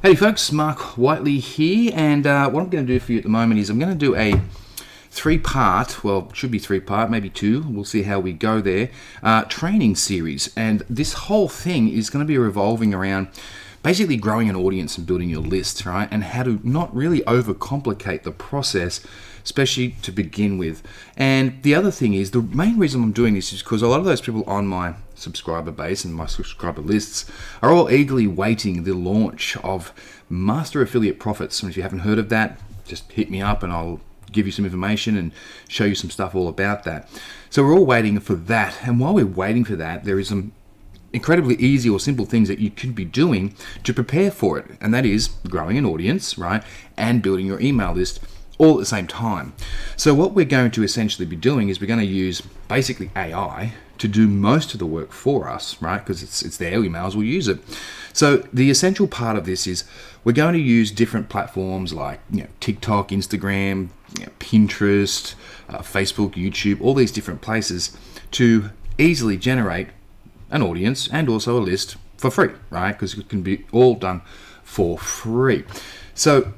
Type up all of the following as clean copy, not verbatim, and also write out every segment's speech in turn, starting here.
Hey folks, Mark Wightley here, and what I'm going to do for you at the moment is I'm going to do a three-part, well, it should be three-part, maybe two, we'll see how we go there, training series. And this whole thing is going to be revolving around basically growing an audience and building your list, right? And how to not really overcomplicate the process, especially to begin with. And the other thing is, the main reason I'm doing this is because a lot of those people on my subscriber base and my subscriber lists are all eagerly waiting the launch of Master Affiliate Profits. And if you haven't heard of that, just hit me up and I'll give you some information and show you some stuff all about that. So we're all waiting for that. And while we're waiting for that, there is some incredibly easy or simple things that you could be doing to prepare for it. And that is growing an audience, right? And building your email list all at the same time. So what we're going to essentially be doing is we're going to use basically AI to do most of the work for us, right? Because it's there, we may as well use it. So the essential part of this is we're going to use different platforms like TikTok, Instagram, Pinterest, Facebook, YouTube, all these different places to easily generate an audience and also a list for free, right? Because it can be all done for free. So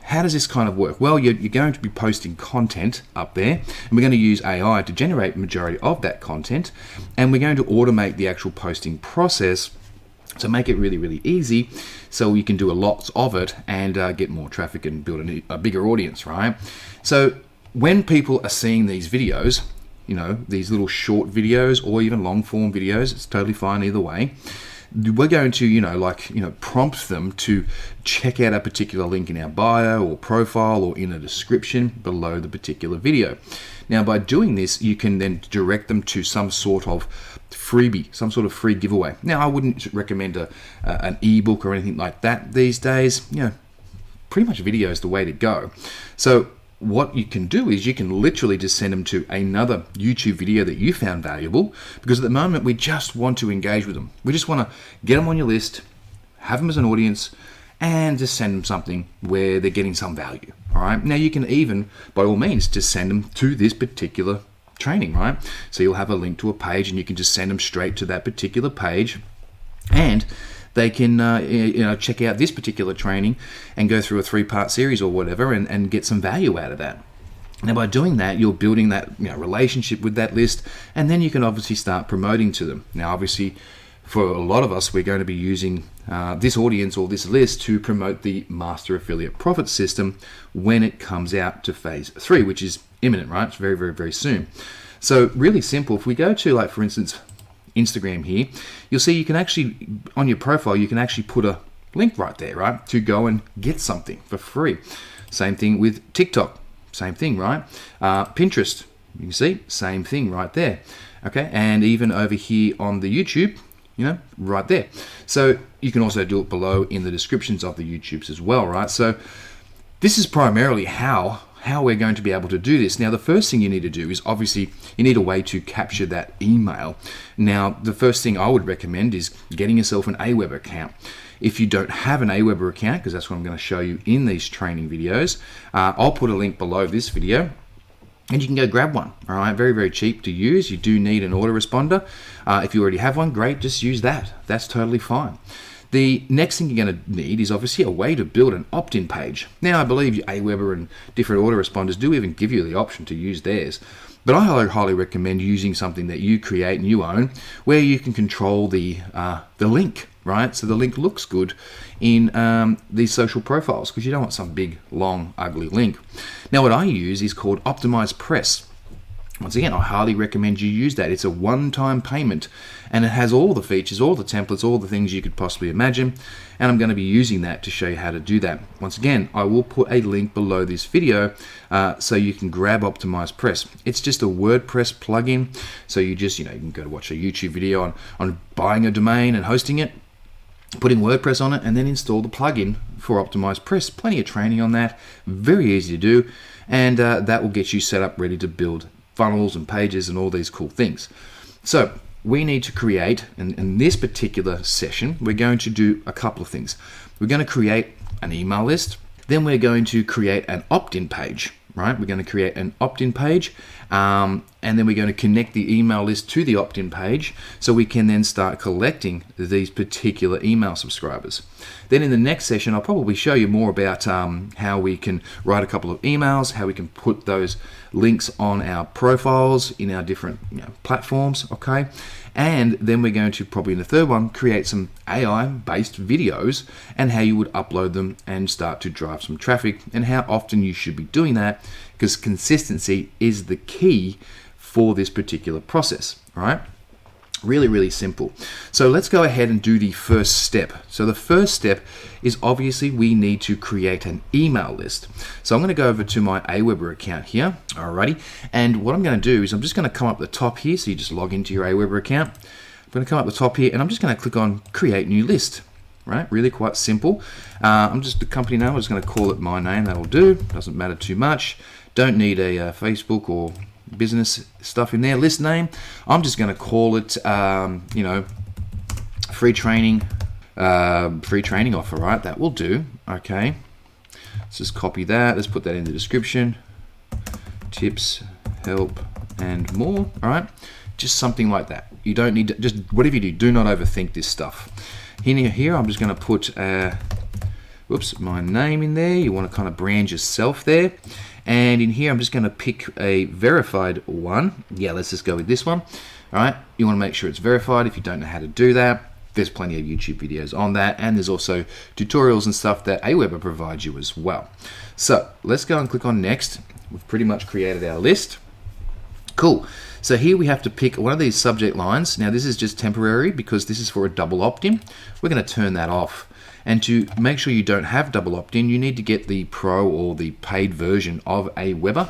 how does this kind of work? Well, you're going to be posting content up there, and we're going to use AI to generate the majority of that content, and we're going to automate the actual posting process to make it really, really easy so you can do a lot of it and get more traffic and build a bigger audience, right? So when people are seeing these videos, these little short videos or even long form videos, it's totally fine either way. We're going to, prompt them to check out a particular link in our bio or profile or in a description below the particular video. Now, by doing this, you can then direct them to some sort of freebie, some sort of free giveaway. Now, I wouldn't recommend an ebook or anything like that these days. Pretty much video is the way to go. So what you can do is you can literally just send them to another YouTube video that you found valuable, because at the moment we just want to engage with them. We just want to get them on your list, have them as an audience, and just send them something where they're getting some value. All right. Now you can even, by all means, just send them to this particular training, right? So you'll have a link to a page and you can just send them straight to that particular page, and they can check out this particular training and go through a 3-part series or whatever and get some value out of that. Now, by doing that, you're building that relationship with that list, and then you can obviously start promoting to them. Now, obviously, for a lot of us, we're going to be using this audience or this list to promote the Master Affiliate Profit system when it comes out to phase 3, which is imminent, right? It's very, very, very soon. So really simple. If we go to, like, for instance, Instagram here, you'll see you can actually, on your profile, you can actually put a link right there, right, to go and get something for free. Same thing with TikTok, same thing, right? Pinterest, you can see, same thing right there. Okay, and even over here on the YouTube, right there. So you can also do it below in the descriptions of the YouTubes as well, right? So this is primarily how we're going to be able to do this. Now, the first thing you need to do is obviously you need a way to capture that email. Now, the first thing I would recommend is getting yourself an Aweber account. If you don't have an Aweber account, because that's what I'm going to show you in these training videos, I'll put a link below this video and you can go grab one. All right, very, very cheap to use. You do need an autoresponder. If you already have one, great, just use that. That's totally fine. The next thing you're going to need is obviously a way to build an opt-in page. Now, I believe Aweber and different autoresponders do even give you the option to use theirs, but I highly recommend using something that you create and you own, where you can control the link, right? So the link looks good in these social profiles, because you don't want some big, long, ugly link. Now, what I use is called Optimized Press. Once again, I highly recommend you use that. It's a one-time payment, and it has all the features, all the templates, all the things you could possibly imagine, and I'm going to be using that to show you how to do that. Once again, I will put a link below this video so you can grab Optimized Press. It's just a WordPress plugin, so you just, you can go to watch a YouTube video on buying a domain and hosting it, putting WordPress on it, and then install the plugin for Optimized Press. Plenty of training on that, very easy to do, and that will get you set up ready to build funnels and pages and all these cool things. So we need to create, and in this particular session, we're going to do a couple of things. We're going to create an email list, then we're going to create an opt-in page. right? We're going to create an opt-in page, and then we're going to connect the email list to the opt-in page so we can then start collecting these particular email subscribers. Then in the next session, I'll probably show you more about how we can write a couple of emails, how we can put those links on our profiles in our different platforms, okay? And then we're going to probably in the third one create some AI-based videos and how you would upload them and start to drive some traffic and how often you should be doing that, because consistency is the key for this particular process, right? Really, really simple. So let's go ahead and do the first step. So the first step is obviously we need to create an email list. So I'm going to go over to my Aweber account here, alrighty. And what I'm going to do is I'm just going to come up the top here. So you just log into your Aweber account. I'm going to come up the top here and I'm just going to click on create new list, right? Really quite simple. I'm just the company name. I'm just going to call it my name. That'll do. Doesn't matter too much. Don't need a Facebook or business stuff in there. List name, I'm just going to call it free training offer, right? That will do. Okay, let's just copy that. Let's put that in the description. Tips, help, and more. All right, just something like that. You don't need to, just whatever you do not overthink this stuff. Here I'm just going to put my name in there. You want to kind of brand yourself there. And in here, I'm just going to pick a verified one. Yeah, let's just go with this one. All right, you want to make sure it's verified. If you don't know how to do that, there's plenty of YouTube videos on that. And there's also tutorials and stuff that Aweber provides you as well. So let's go and click on next. We've pretty much created our list. Cool. So here we have to pick one of these subject lines. Now this is just temporary because this is for a double opt-in. We're going to turn that off. And to make sure you don't have double opt-in, you need to get the pro or the paid version of Aweber.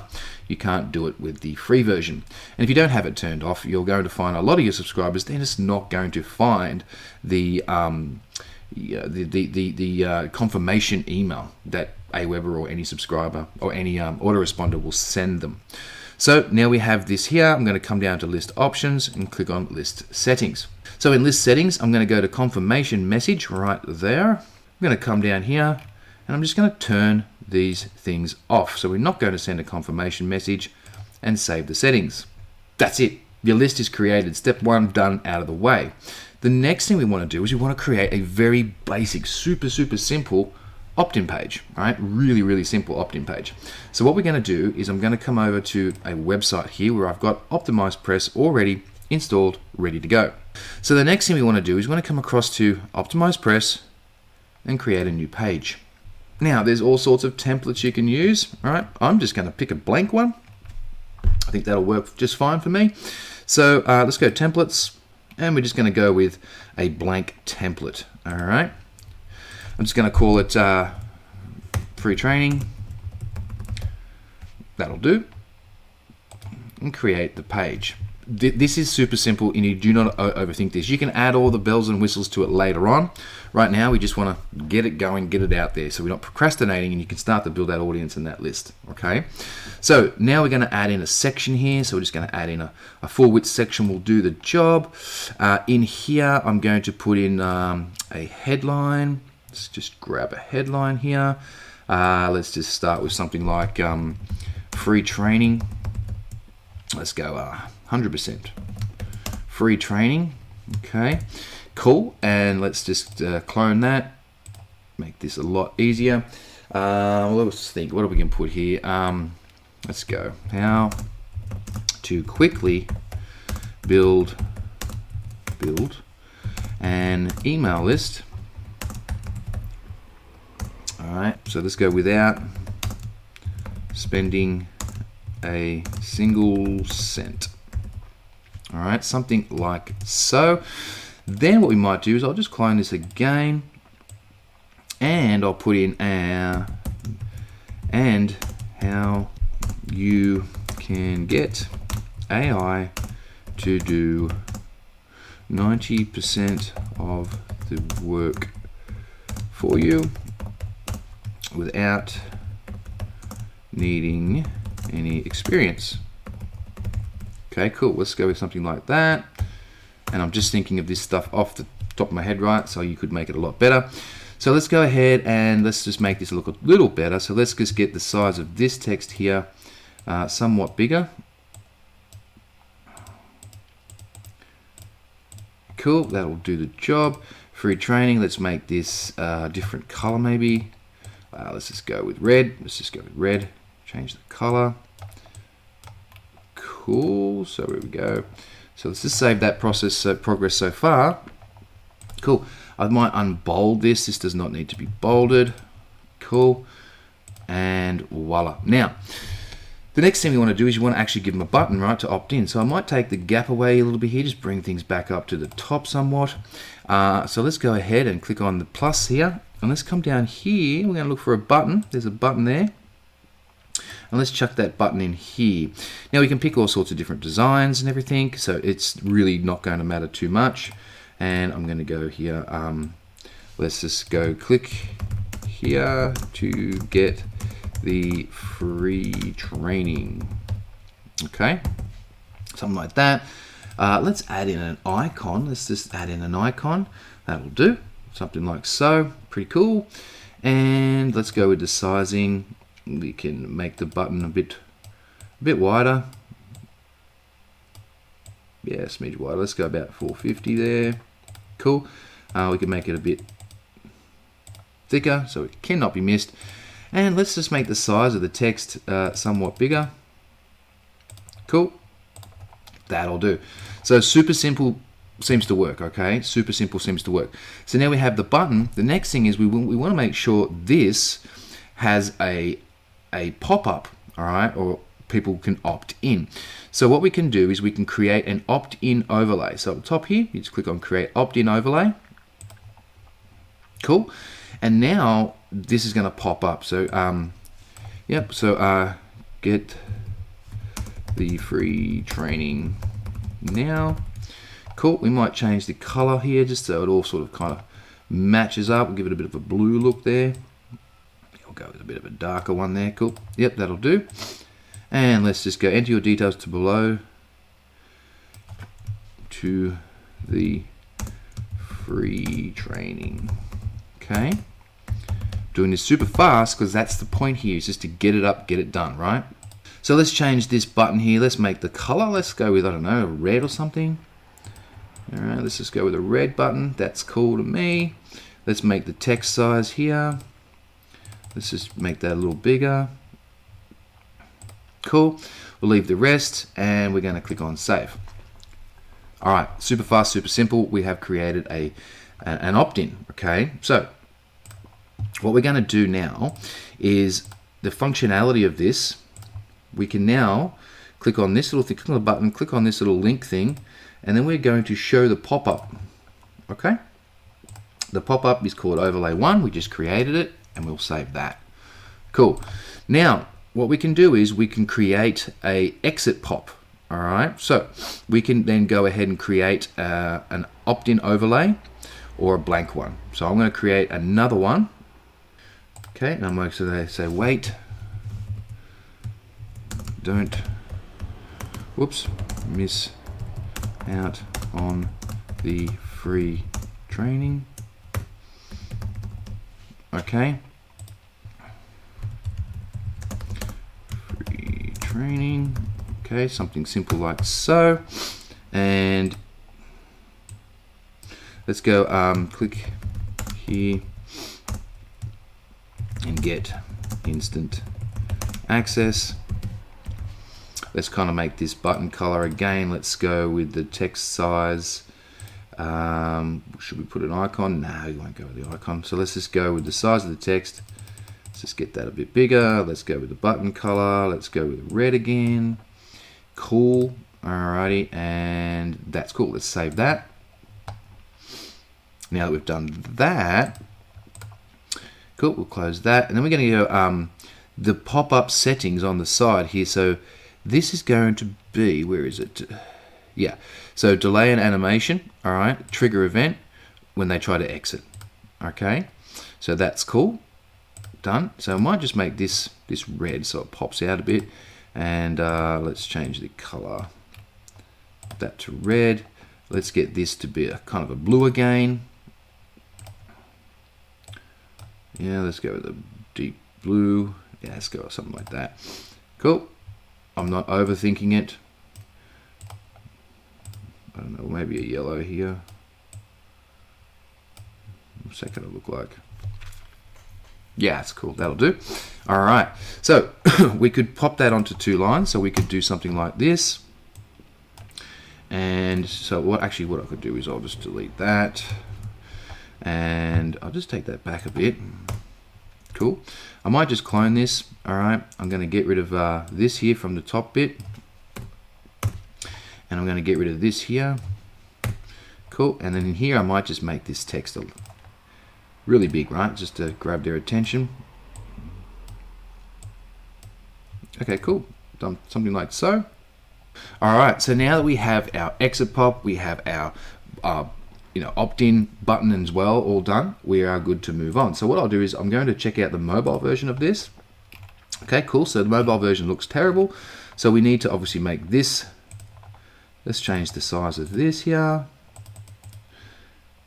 You can't do it with the free version. And if you don't have it turned off, you're going to find a lot of your subscribers, they're just not going to find the confirmation email that Aweber or any subscriber or any autoresponder will send them. So now we have this here. I'm going to come down to list options and click on list settings. So in list settings, I'm going to go to confirmation message right there. I'm going to come down here and I'm just going to turn these things off. So we're not going to send a confirmation message and save the settings. That's it. Your list is created. Step one done, out of the way. The next thing we want to do is we want to create a very basic, super simple opt-in page, right? Really, really simple opt-in page. So what we're going to do is I'm going to come over to a website here where I've got Optimized Press already installed, ready to go. So the next thing we want to do is we want to come across to Optimized Press and create a new page. Now there's all sorts of templates you can use, all right? I'm just going to pick a blank one. I think that'll work just fine for me. So let's go templates and we're just going to go with a blank template, all right? I'm just going to call it free training. That'll do. And create the page. This is super simple and you do not overthink this. You can add all the bells and whistles to it later on. Right now, we just want to get it going, get it out there so we're not procrastinating and you can start to build that audience in that list, okay? So now we're going to add in a section here. So we're just going to add in a full width section will do the job. In here, I'm going to put in a headline. Let's just grab a headline here. Let's just start with something like free training. Let's go 100% free training. Okay, cool. And let's just clone that. Make this a lot easier. Let's think. What are we going to put here? Let's go. How to quickly build an email list. All right, so let's go without spending a single cent. All right, something like so. Then what we might do is I'll just clone this again and I'll put in our and how you can get AI to do 90% of the work for you without needing any experience. Okay, cool. Let's go with something like that. And I'm just thinking of this stuff off the top of my head, right? So you could make it a lot better. So let's go ahead and let's just make this look a little better. So let's just get the size of this text here somewhat bigger. Cool, that'll do the job. Free training, let's make this different color maybe. Let's just go with red. Change the color. Cool, so here we go. So let's just save that progress so far. Cool, I might unbold this. This does not need to be bolded. Cool, and voila. Now, the next thing you want to do is you want to actually give them a button, right, to opt in. So I might take the gap away a little bit here, just bring things back up to the top somewhat. So let's go ahead and click on the plus here. And let's come down here. We're going to look for a button. There's a button there. And let's chuck that button in here. Now we can pick all sorts of different designs and everything. So it's really not going to matter too much. And I'm going to go here. Let's just go click here to get the free training. Okay, something like that. Let's add in an icon. Let's just add in an icon. That'll do. Something like so. Pretty cool. And let's go with the sizing. We can make the button a bit wider. Yeah, a smidge wider. Let's go about 450 there. Cool. We can make it a bit thicker so it cannot be missed. And let's just make the size of the text somewhat bigger. Cool. That'll do. So super simple seems to work, okay? Super simple seems to work. So now we have the button. The next thing is we want to make sure this has a pop-up, all right, or people can opt in. So what we can do is we can create an opt-in overlay. So at the top here, you just click on create opt-in overlay. Cool. And now this is going to pop up. So yep, so get the free training now. Cool. We might change the color here just so it all sort of kind of matches up. We'll give it a bit of a blue look there. We'll go with a bit of a darker one there. Cool. Yep, that'll do. And let's just go enter your details to below to the free training. Okay. Doing this super fast because that's the point here, is just to get it up, get it done, right? So let's change this button here. Let's make the color. Let's go with, I don't know, red or something. All right, let's just go with a red button. That's cool to me. Let's make the text size here. Let's just make that a little bigger. Cool. We'll leave the rest and we're going to click on save. All right, super fast, super simple. We have created an opt-in, okay? So what we're going to do now is the functionality of this. We can now click on this little thing, click on the button, click on this little link thing, and then we're going to show the pop-up, okay? The pop-up is called overlay 1. We just created it and we'll save that. Cool. Now, what we can do is we can create a exit pop, all right? So we can then go ahead and create an opt-in overlay or a blank one. So I'm going to create another one. Okay, and I'm going to say wait, don't, whoops, miss out on the free training. Okay, free training. Okay, something simple like so. And let's go click here and get instant access. Let's kind of make this button color again. Let's go with the text size. Should we put an icon? No, we won't go with the icon. So let's just go with the size of the text. Let's just get that a bit bigger. Let's go with the button color. Let's go with red again. Cool. Alrighty, and that's cool. Let's save that. Now that we've done that, cool, we'll close that. And then we're going to go the pop-up settings on the side here. So this is going to be, where is it? Yeah, so delay an animation, all right, trigger event when they try to exit, okay? So that's cool, done. So I might just make this red so it pops out a bit. And let's change the color, that to red. Let's get this to be a kind of a blue again. Yeah, let's go with a deep blue. Yeah, let's go with something like that. Cool. I'm not overthinking it. I don't know, maybe a yellow here. What's that going to look like? Yeah, it's cool. That'll do. All right. So we could pop that onto 2 lines. So we could do something like this. And so what I could do is I'll just delete that. And I'll just take that back a bit. Cool. I might just clone this. All right. I'm going to get rid of this here from the top bit. And I'm going to get rid of this here. Cool. And then in here, I might just make this text really big, right? Just to grab their attention. Okay, cool. Done something like so. All right, so now that we have our exit pop, we have our opt-in button as well, all done, we are good to move on. So what I'll do is I'm going to check out the mobile version of this. Okay, cool. So the mobile version looks terrible. So we need to obviously make this. Let's change the size of this here.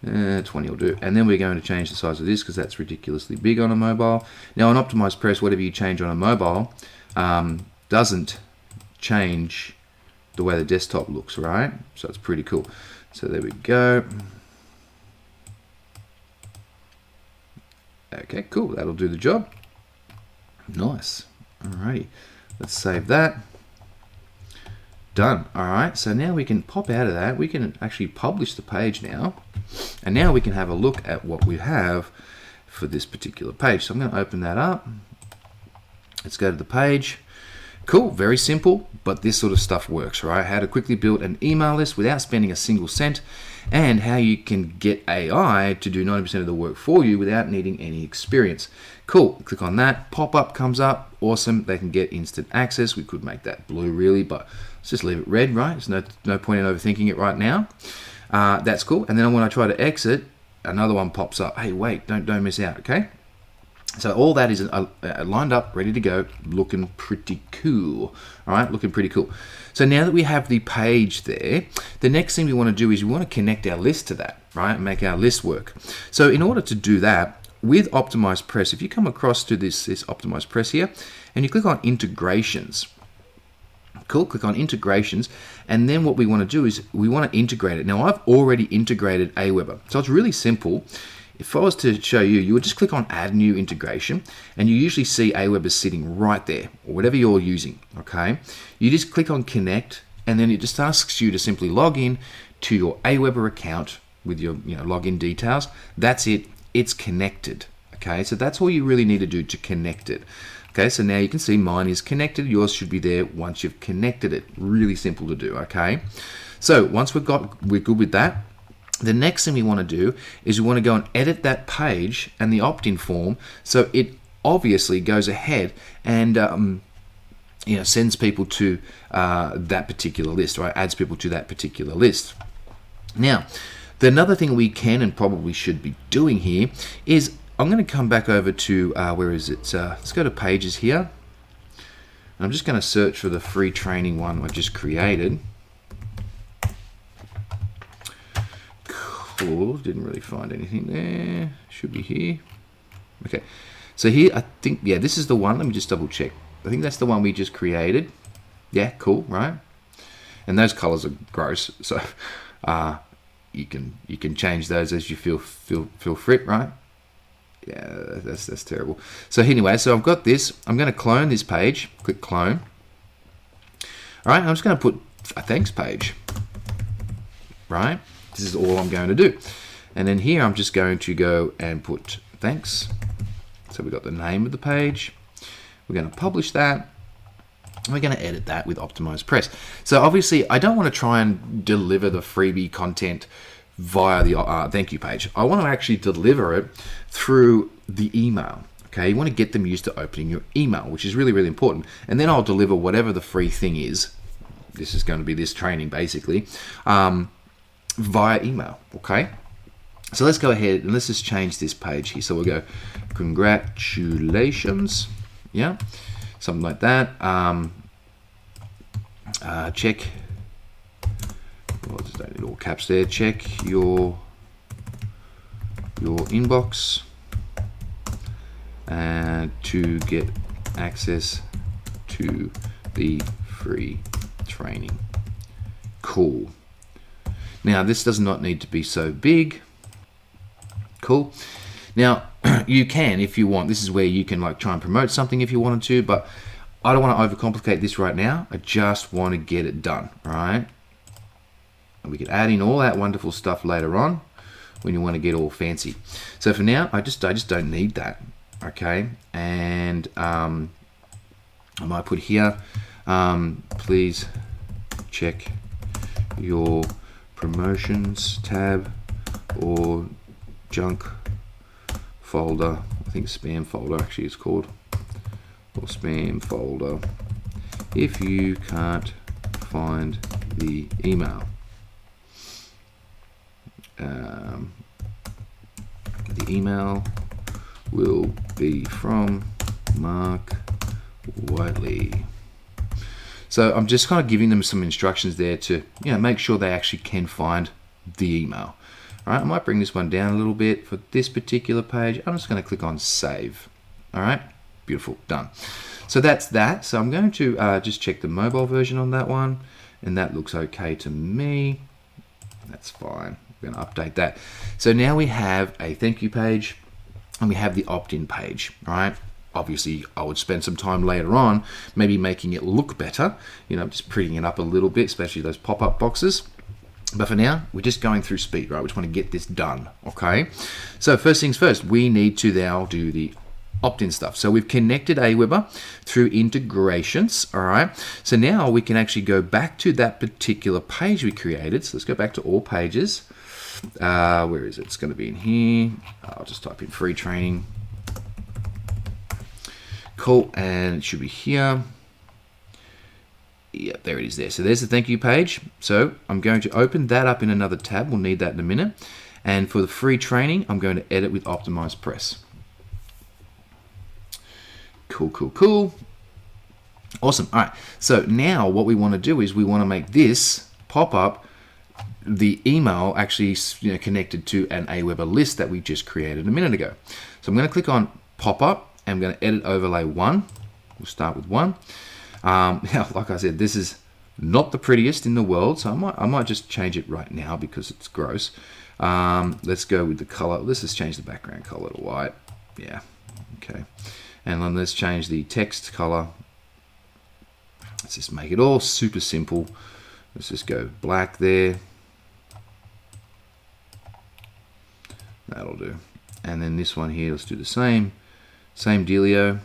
20 will do. And then we're going to change the size of this because that's ridiculously big on a mobile. Now on Optimized Press, whatever you change on a mobile doesn't change the way the desktop looks, right? So it's pretty cool. So there we go. Okay, cool. That'll do the job. Nice. Alrighty. Let's save that. Done. All right, so now we can pop out of that. We can actually publish the page now. And now we can have a look at what we have for this particular page. So I'm going to open that up. Let's go to the page. Cool, very simple, but this sort of stuff works, right? How to quickly build an email list without spending a single cent, and how you can get AI to do 90% of the work for you without needing any experience. Cool, click on that, pop-up comes up, awesome. They can get instant access. We could make that blue really, but let's just leave it red, right? There's no point in overthinking it right now. That's cool. And then when I try to exit, another one pops up. Hey, wait, don't miss out, okay? So all that is lined up, ready to go, looking pretty cool. All right, looking pretty cool. So now that we have the page there, the next thing we want to do is we want to connect our list to that, right? And make our list work. So in order to do that, with Optimized Press, if you come across to this Optimized Press here, and you click on integrations, cool, click on integrations, and then what we want to do is we want to integrate it. Now I've already integrated Aweber, so it's really simple. If I was to show you, you would just click on add new integration, and you usually see Aweber sitting right there, or whatever you're using, okay? You just click on connect, and then it just asks you to simply log in to your Aweber account with your login details. That's it, it's connected, okay? So that's all you really need to do to connect it. Okay, so now you can see mine is connected. Yours should be there once you've connected it. Really simple to do, okay? So once we're good with that, the next thing we want to do is we want to go and edit that page and the opt-in form so it obviously goes ahead and sends people to that particular list, right? Adds people to that particular list. Now, another thing we can and probably should be doing here is I'm going to come back over to, where is it? Let's go to pages here. I'm just going to search for the free training one I just created. Cool, didn't really find anything there. Should be here. Okay, so here I think, yeah, this is the one. Let me just double check. I think that's the one we just created. Yeah, cool, right? And those colors are gross, so you can change those as you feel fit, right? Yeah, that's terrible. So anyway, so I've got this. I'm going to clone this page. Click clone. All right, I'm just going to put a thanks page. Right, this is all I'm going to do. And then here I'm just going to go and put thanks. So we've got the name of the page. We're going to publish that. And we're going to edit that with Optimized Press. So obviously, I don't want to try and deliver the freebie content via the thank you page. I want to actually deliver it through the email. Okay, you want to get them used to opening your email, which is really, really important. And then I'll deliver whatever the free thing is. This is going to be this training basically, via email. Okay, so let's go ahead and let's just change this page here. So we'll go congratulations, yeah, something like that. Check. Well, just don't need all caps there. Check your inbox to get access to the free training. Cool. Now this does not need to be so big. Cool. Now you can, if you want, this is where you can like try and promote something if you wanted to, but I don't want to overcomplicate this right now. I just want to get it done, all right? And we can add in all that wonderful stuff later on when you want to get all fancy. So for now, I just don't need that, okay? And I might put here, please check your promotions tab or junk folder. I think spam folder actually is called, or spam folder, if you can't find the email. The email will be from Mark Wightley. So I'm just kind of giving them some instructions there to, you know, make sure they actually can find the email. All right, I might bring this one down a little bit for this particular page. I'm just going to click on save. All right, beautiful, done. So that's that. So I'm going to just check the mobile version on that one, and that looks okay to me. That's fine. I'm going to update that. So now we have a thank you page and we have the opt-in page, all right? Obviously, I would spend some time later on maybe making it look better, you know, just prettying it up a little bit, especially those pop-up boxes. But for now, we're just going through speed, right? We just want to get this done, okay? So first things first, we need to now do the opt-in stuff. So we've connected Aweber through integrations, all right? So now we can actually go back to that particular page we created. So let's go back to all pages. Where is it? It's going to be in here. I'll just type in free training. Cool, and it should be here. Yeah, there it is there. So there's the thank you page. So I'm going to open that up in another tab. We'll need that in a minute. And for the free training, I'm going to edit with Optimize Press. Cool, cool, cool. Awesome. All right. So now what we want to do is we want to make this pop up the email actually, you know, connected to an Aweber list that we just created a minute ago. So I'm going to click on pop up and I'm going to edit overlay 1. We'll start with 1. Now, like I said, this is not the prettiest in the world, so I might just change it right now because it's gross. Let's go with the color. Let's just change the background color to white. Yeah. Okay. And then let's change the text color. Let's just make it all super simple. Let's just go black there. That'll do. And then this one here, let's do the same dealio.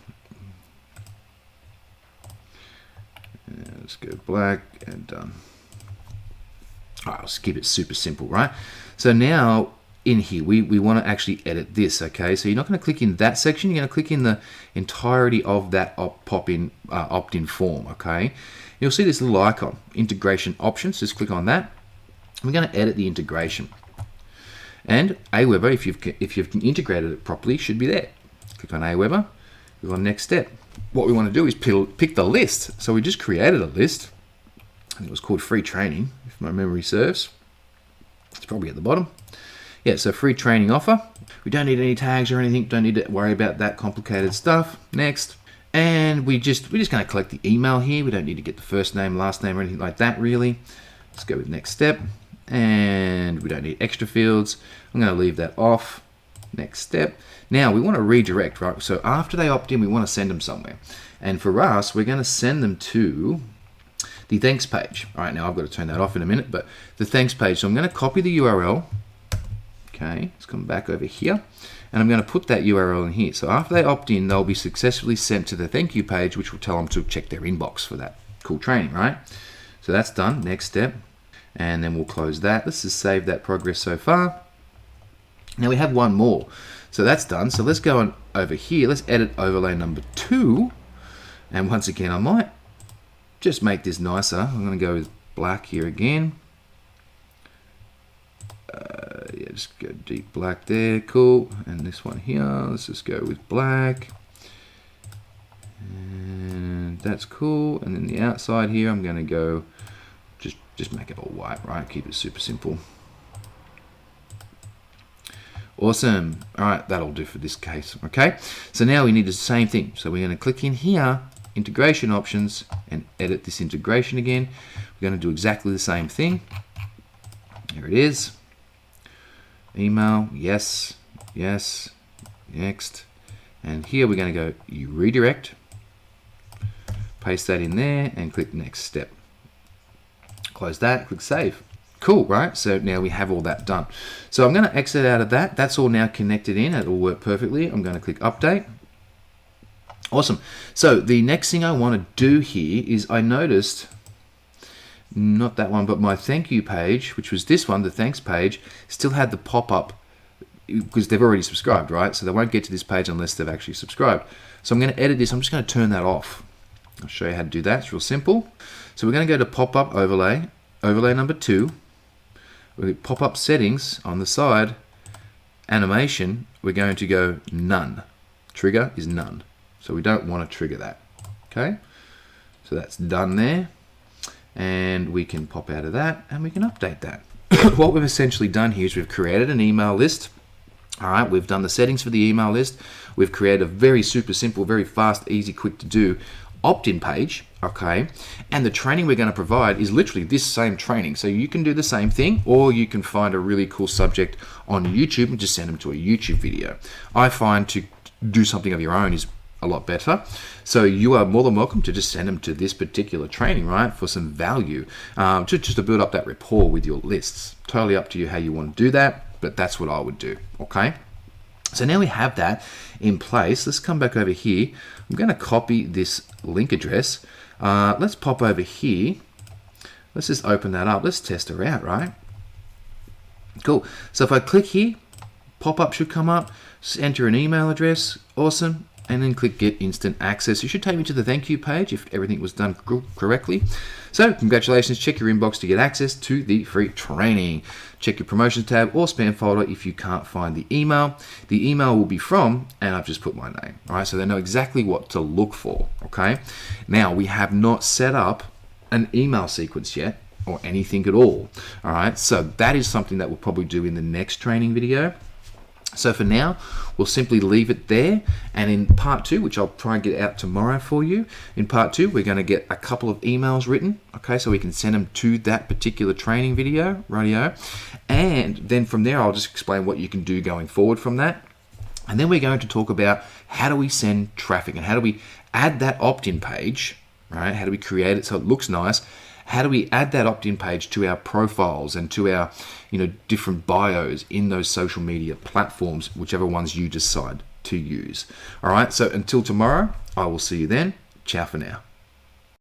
And let's go black and done. All right, let's keep it super simple, right? So now in here, we want to actually edit this, okay? So you're not going to click in that section. You're going to click in the entirety of that opt-in form, okay? You'll see this little icon, integration options. Just click on that. We're going to edit the integration. And Aweber, if you've integrated it properly, should be there. Click on Aweber. Click on next step. What we want to do is pick the list. So we just created a list. I think it was called free training, if my memory serves. It's probably at the bottom. Yeah, so free training offer. We don't need any tags or anything. Don't need to worry about that complicated stuff. Next. And we're just going to collect the email here. We don't need to get the first name, last name, or anything like that, really. Let's go with next step. And we don't need extra fields. I'm going to leave that off. Next step. Now we want to redirect, right? So after they opt in, we want to send them somewhere. And for us, we're going to send them to the thanks page. All right, now I've got to turn that off in a minute, but the thanks page. So I'm going to copy the URL. Okay, let's come back over here. And I'm going to put that URL in here. So after they opt in, they'll be successfully sent to the thank you page, which will tell them to check their inbox for that cool training, right? So that's done. Next step. And then we'll close that. Let's just save that progress so far. Now we have one more. So that's done. So let's go on over here. Let's edit overlay number 2. And once again, I might just make this nicer. I'm going to go with black here again. Yeah, just go deep black there. Cool. And this one here, let's just go with black. And that's cool. And then the outside here, I'm going to go just make it all white, right? Keep it super simple. Awesome. All right, that'll do for this case, okay? So now we need the same thing. So we're going to click in here integration options, and edit this integration again. We're going to do exactly the same thing. Here it is. Email, yes, yes, next. And here we're going to go you redirect. Paste that in there and click next step. Close that, click save. Cool, right? So now we have all that done. So I'm going to exit out of that. That's all now connected in. It will work perfectly. I'm going to click update. Awesome. So the next thing I want to do here is I noticed, not that one, but my thank you page, which was this one, the thanks page, still had the pop-up because they've already subscribed, right? So they won't get to this page unless they've actually subscribed. So I'm going to edit this. I'm just going to turn that off. I'll show you how to do that. It's real simple. So we're going to go to pop-up overlay, overlay number 2. With pop-up settings on the side, animation, we're going to go none. Trigger is none. So we don't want to trigger that. Okay, so that's done there. And we can pop out of that and we can update that. What we've essentially done here is we've created an email list. All right, we've done the settings for the email list. We've created a very super simple, very fast, easy, quick to do opt-in page, okay? And the training we're going to provide is literally this same training. So you can do the same thing, or you can find a really cool subject on YouTube and just send them to a YouTube video. I find to do something of your own is a lot better. So you are more than welcome to just send them to this particular training, right? For some value, just to build up that rapport with your lists. Totally up to you how you want to do that, but that's what I would do, okay? So now we have that in place. Let's come back over here. I'm going to copy this link address. Let's pop over here. Let's just open that up. Let's test her out, right? Cool. So if I click here, pop-up should come up. Just enter an email address. Awesome. And then click get instant access. It should take me to the thank you page if everything was done correctly. So congratulations, check your inbox to get access to the free training. Check your promotions tab or spam folder if you can't find the email. The email will be from, and I've just put my name. All right, so they know exactly what to look for, okay? Now, we have not set up an email sequence yet or anything at all right? So that is something that we'll probably do in the next training video. So for now, we'll simply leave it there. And in part 2, which I'll try and get out tomorrow for you, in part 2, we're going to get a couple of emails written, okay, so we can send them to that particular training video, radio. And then from there, I'll just explain what you can do going forward from that. And then we're going to talk about how do we send traffic and how do we add that opt-in page, right? How do we create it so it looks nice? How do we add that opt-in page to our profiles and to our, different bios in those social media platforms, whichever ones you decide to use. All right, so until tomorrow, I will see you then. Ciao for now.